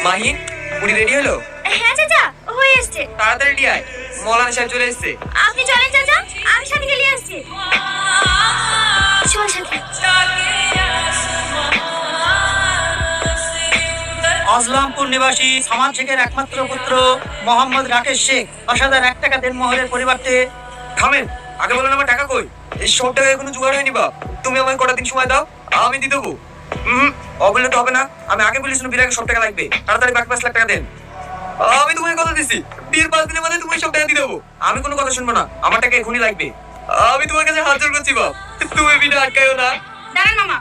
Mahi, Puri ready হলো? হ্যাঁ চাচা, হয়ে এসছে। তাড়াতাড়ি রেডি আয়, মৌলানা সাহেব চলে এসেছে। আপনি চলেন চাচা, আমি সাথীকে নিয়ে আসছি। চল সাথী। আজলামপুর নিবাসী সামাদ শেখের একমাত্র পুত্র মোহাম্মদ রাকেশ শেখ 10,000 টাকা দেনমোহরের পরিবর্তে। থামেন, আগে বলেন আমার টাকা কই? এই সব টাকা এখনো জোগাড় হয়নি বাপ। তুমি আমায় কটা দিন সময় দাও, আমি দিয়ে দেবো। অবলে তো হবে না, আমি আগে বলিস বিরাগে সব টাকা লাগবে। তাড়াতাড়ি বাকি 5 লাখ টাকা দেন। আমি তোমায় কথা দিছি, বিয়ের 5 দিনের মধ্যে তুমি সব টাকা দিয়ে দেবো। আমি কোনো কথা শুনবো না, আমার টাকা এখনই লাগবে। আমি তোমার কাছে হাত জোড় করছি বাপ, তুমি বিনা আটকায়ও না। দাঁড়ান মামা,